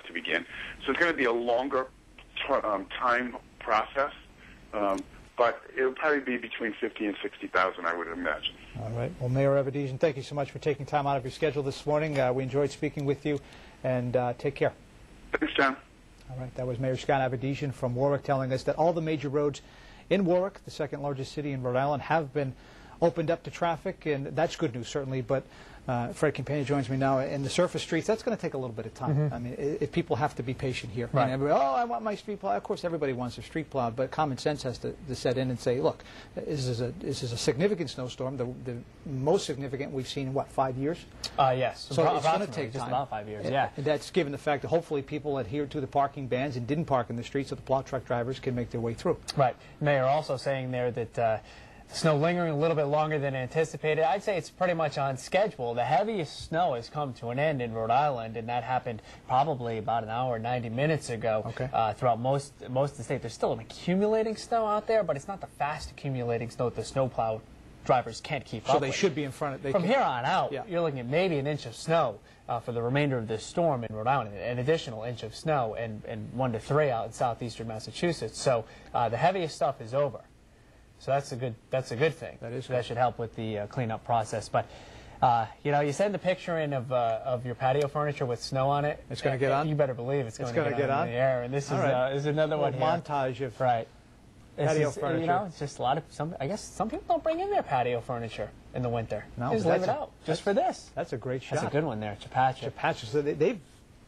to begin. So it's going to be a longer time process, but it'll probably be between 50 and 60,000, I would imagine. All right. Well, Mayor Avedisian, thank you so much for taking time out of your schedule this morning. We enjoyed speaking with you, and take care. Thanks, John. All right. That was Mayor Scott Avedisian from Warwick telling us that all the major roads in Warwick, the second largest city in Rhode Island, have been opened up to traffic, and that's good news, certainly. But Fred Campagna joins me now. In the surface streets, that's going to take a little bit of time. I mean, if people have to be patient here. Right. And everybody, oh, I want my street plowed. Of course, everybody wants their street plowed, but common sense has to set in and say, look, this is a significant snowstorm, the most significant we've seen in, what, 5 years? Yes. So it's going to take time. Just about 5 years, yeah. And that's given the fact that hopefully people adhere to the parking bans and didn't park in the streets so the plow truck drivers can make their way through. Right. Mayor also saying there that snow lingering a little bit longer than anticipated. I'd say it's pretty much on schedule. The heaviest snow has come to an end in Rhode Island, and that happened probably about an hour, 90 minutes ago. Okay. Throughout most of the state. There's still an accumulating snow out there, but it's not the fast accumulating snow that the snowplow drivers can't keep up So with. they should be in front of... From here on out, yeah. You're looking at maybe an inch of snow for the remainder of this storm in Rhode Island, an additional inch of snow, and 1 to 3 out in southeastern Massachusetts. So the heaviest stuff is over. So that's a good thing. That is. That should help with the cleanup process. But you know, you send the picture in of your patio furniture with snow on it. It's going to get on. You better believe it's going to get on in the air. And this is another one here. Montage of patio furniture. You know, it's just a lot of I guess some people don't bring in their patio furniture in the winter. No, they just leave it out just for this. That's a great shot. That's a good one there, Chapatcha. Chapatcha. So they've,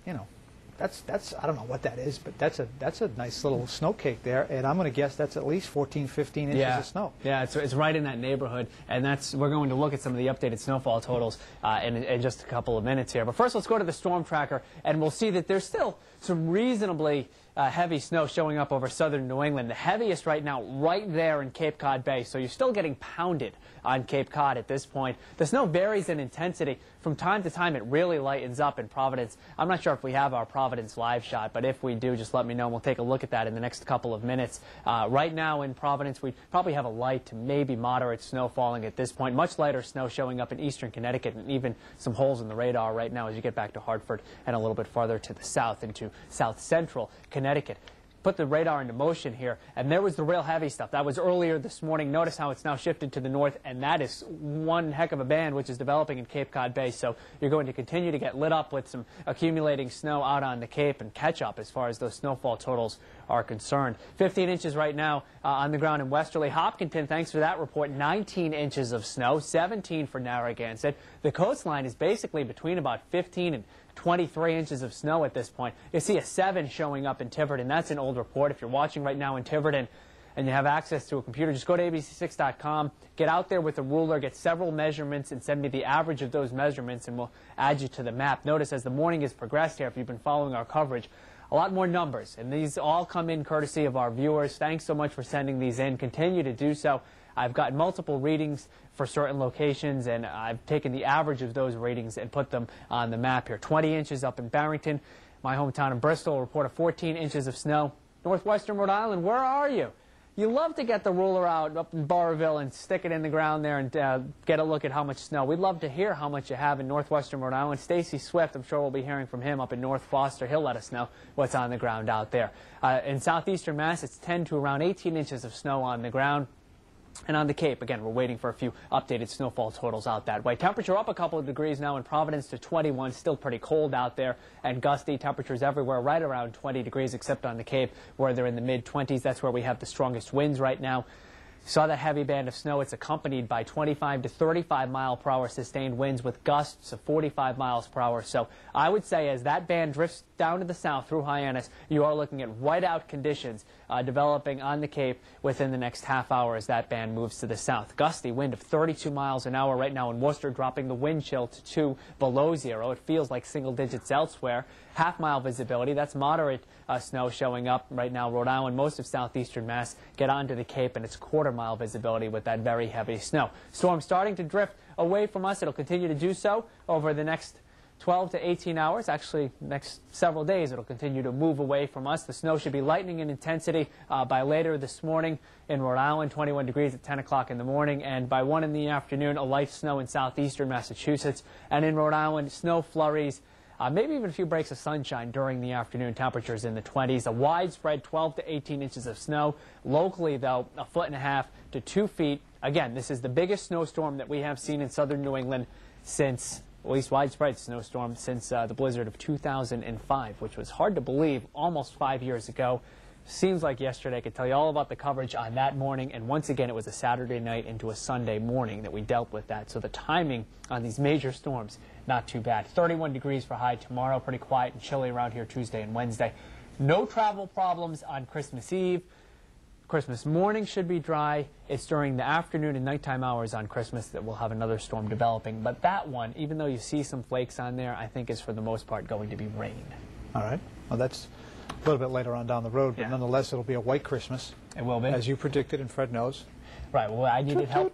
you know. That's I don't know what that is, but that's a nice little snow cake there, and I'm going to guess that's at least 14, 15 inches of snow. Yeah, it's right in that neighborhood, and we're going to look at some of the updated snowfall totals in just a couple of minutes here. But first, let's go to the storm tracker, and we'll see that there's still some reasonably heavy snow showing up over southern New England. The heaviest right now right there in Cape Cod Bay, so you're still getting pounded on Cape Cod at this point. The snow varies in intensity. From time to time, it really lightens up in Providence. I'm not sure if we have our Providence live shot, but if we do, just let me know, and we'll take a look at that in the next couple of minutes. Right now in Providence, we probably have a light to maybe moderate snow falling at this point. Much lighter snow showing up in eastern Connecticut, and even some holes in the radar right now as you get back to Hartford and a little bit farther to the south into south central Connecticut. Put the radar into motion here, and there was the real heavy stuff. That was earlier this morning. Notice how it's now shifted to the north, and that is one heck of a band which is developing in Cape Cod Bay. So you're going to continue to get lit up with some accumulating snow out on the Cape and catch up as far as those snowfall totals are concerned. 15 inches right now on the ground in Westerly. Hopkinton, thanks for that report, 19 inches of snow, 17 for Narragansett. The coastline is basically between about 15 and 23 inches of snow at this point. You see a 7 showing up in Tiverton. That's an old report. If you're watching right now in Tiverton and you have access to a computer, just go to abc6.com, get out there with a ruler, get several measurements, and send me the average of those measurements, and we'll add you to the map. Notice as the morning has progressed here, if you've been following our coverage, a lot more numbers, and these all come in courtesy of our viewers. Thanks so much for sending these in. Continue to do so. I've got multiple readings for certain locations, and I've taken the average of those readings and put them on the map here. 20 inches up in Barrington. My hometown in Bristol, a report of 14 inches of snow. Northwestern Rhode Island, where are you? You love to get the ruler out up in Barrville and stick it in the ground there and get a look at how much snow. We'd love to hear how much you have in northwestern Rhode Island. Stacy Swift, I'm sure we'll be hearing from him up in North Foster. He'll let us know what's on the ground out there. In southeastern Mass, it's 10 to around 18 inches of snow on the ground. And on the Cape, again, we're waiting for a few updated snowfall totals out that way. Temperature up a couple of degrees now in Providence to 21. Still pretty cold out there and gusty. Temperatures everywhere right around 20 degrees except on the Cape where they're in the mid-20s. That's where we have the strongest winds right now. Saw that heavy band of snow. It's accompanied by 25 to 35 mile per hour sustained winds with gusts of 45 miles per hour. So I would say as that band drifts down to the south through Hyannis, you are looking at whiteout conditions developing on the Cape within the next half hour as that band moves to the south. Gusty wind of 32 miles an hour right now in Worcester, dropping the wind chill to 2 below zero. It feels like single digits elsewhere. Half-mile visibility, that's moderate snow showing up right now. Rhode Island, most of southeastern Mass, get onto the Cape, and it's quarter-mile visibility with that very heavy snow. Storm starting to drift away from us. It'll continue to do so over the next 12 to 18 hours. Actually, next several days, it'll continue to move away from us. The snow should be lightening in intensity by later this morning in Rhode Island, 21 degrees at 10 o'clock in the morning, and by 1 in the afternoon, a light snow in southeastern Massachusetts. And in Rhode Island, snow flurries maybe even a few breaks of sunshine during the afternoon. Temperatures in the 20s. A widespread 12 to 18 inches of snow. Locally, though, 1.5 to 2 feet. Again, this is the biggest snowstorm that we have seen in southern New England since, at least widespread snowstorm, since the blizzard of 2005, which was hard to believe almost 5 years ago. Seems like yesterday. I could tell you all about the coverage on that morning, and once again it was a Saturday night into a Sunday morning that we dealt with that. So the timing on these major storms, not too bad. 31 degrees for high tomorrow, pretty quiet and chilly around here Tuesday and Wednesday. No travel problems on Christmas Eve. Christmas morning should be dry. It's during the afternoon and nighttime hours on Christmas that we'll have another storm developing. But that one, even though you see some flakes on there, I think is for the most part going to be rain. All right. Well, that's a little bit later on down the road, but nonetheless, it'll be a white Christmas. It will be. As you predicted, and Fred knows. Right. Well, I needed help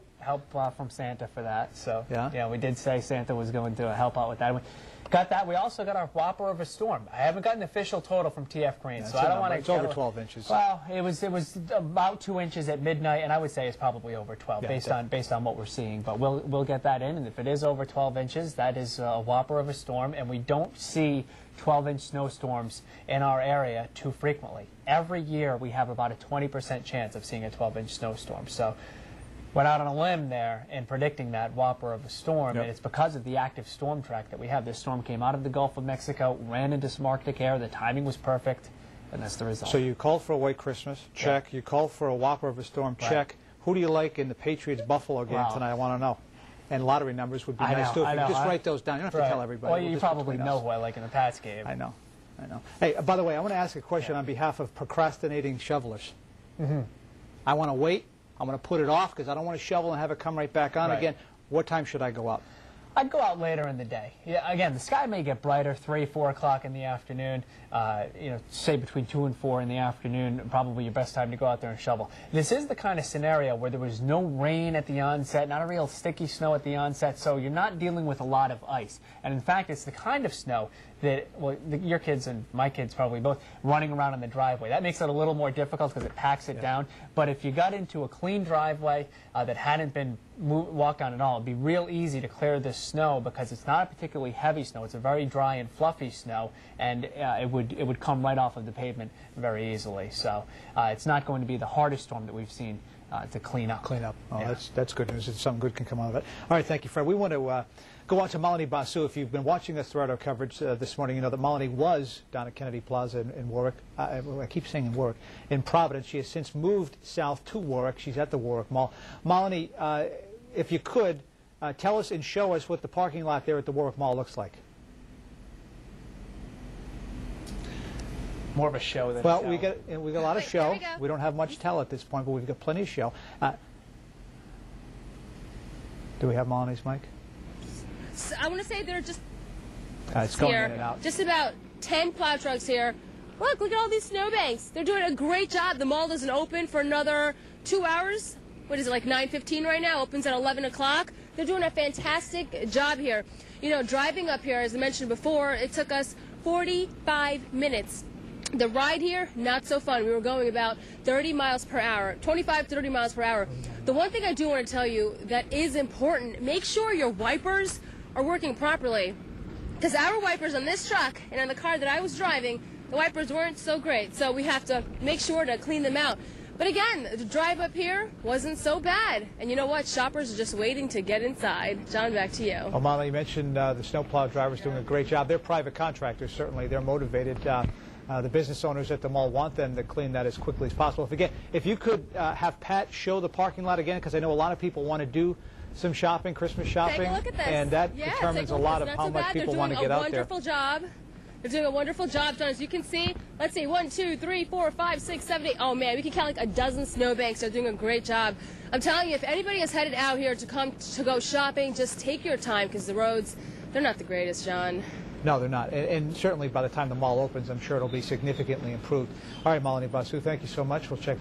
from Santa for that. So, yeah, we did say Santa was going to help out with that. We got that. We also got our whopper of a storm. I haven't got an official total from TF Green, so I don't want to. It's over 12 inches. Well, it was about 2 inches at midnight, and I would say it's probably over 12 based on what we're seeing. But we'll get that in, and if it is over 12 inches, that is a whopper of a storm, and we don't see 12-inch snowstorms in our area too frequently. Every year we have about a 20% chance of seeing a 12-inch snowstorm. So went out on a limb there in predicting that whopper of a storm, and it's because of the active storm track that we have. This storm came out of the Gulf of Mexico, ran into some Arctic air. The timing was perfect, and that's the result. So you called for a white Christmas, check. Yeah. You called for a whopper of a storm, check. Who do you like in the Patriots-Buffalo game tonight? I want to know. And lottery numbers would be nice, too. If you just write those down. You don't have to tell everybody. Well, you probably know who I like in the Pats game. I know. Hey, by the way, I want to ask a question on behalf of procrastinating shovelers. I want to wait. I'm going to put it off because I don't want to shovel and have it come right back on again. What time should I go out? I'd go out later in the day. Yeah, again, the sky may get brighter, 3, 4 o'clock in the afternoon. Say between 2 and 4 in the afternoon, probably your best time to go out there and shovel. This is the kind of scenario where there was no rain at the onset, not a real sticky snow at the onset, so you're not dealing with a lot of ice. And in fact, it's the kind of snow that, well, your kids and my kids probably both, running around in the driveway. That makes it a little more difficult because it packs it down. But if you got into a clean driveway that hadn't been walked on at all, it'd be real easy to clear this snow because it's not a particularly heavy snow. It's a very dry and fluffy snow, and it would come right off of the pavement very easily. So it's not going to be the hardest storm that we've seen to clean up. Oh, that's good news. Something good can come out of it. All right, thank you, Fred. We want to go on to Malini Basu. If you've been watching us throughout our coverage this morning, you know that Malini was down at Kennedy Plaza in Warwick. I keep saying in Warwick. In Providence. She has since moved south to Warwick. She's at the Warwick Mall. Malini, if you could, tell us and show us what the parking lot there at the Warwick Mall looks like. More of a show than a show. we got a lot of show. We don't have much tell at this point, but we've got plenty of show. Do we have Malini's mic? So I want to say there are just it's going in and out. Just about 10 plow trucks here. Look at all these snowbanks. They're doing a great job. The mall doesn't open for another 2 hours. What is it, like 9:15 right now? Opens at 11 o'clock. They're doing a fantastic job here. You know, driving up here, as I mentioned before, it took us 45 minutes. The ride here, not so fun. We were going about 30 miles per hour, 25 to 30 miles per hour. The one thing I do want to tell you that is important, make sure your wipers are working properly. Because our wipers on this truck and on the car that I was driving, the wipers weren't so great. So we have to make sure to clean them out. But again, the drive up here wasn't so bad. And you know what? Shoppers are just waiting to get inside. John, back to you. Omala, you mentioned the snowplow drivers doing a great job. They're private contractors, certainly. They're motivated. The business owners at the mall want them to clean that as quickly as possible. If you could have Pat show the parking lot again, because I know a lot of people want to do some shopping, Christmas shopping. Take a look at this. And that determines a lot of how much people want to get out there. They're doing a wonderful job. They're doing a wonderful job, John. As you can see, let's see, 1, 2, 3, 4, 5, 6, 7, 8. Oh, man, we can count like a dozen snowbanks. They're doing a great job. I'm telling you, if anybody is headed out here to go shopping, just take your time because the roads, they're not the greatest, John. No, they're not. And certainly by the time the mall opens, I'm sure it'll be significantly improved. All right, Malini Basu, thank you so much. We'll check.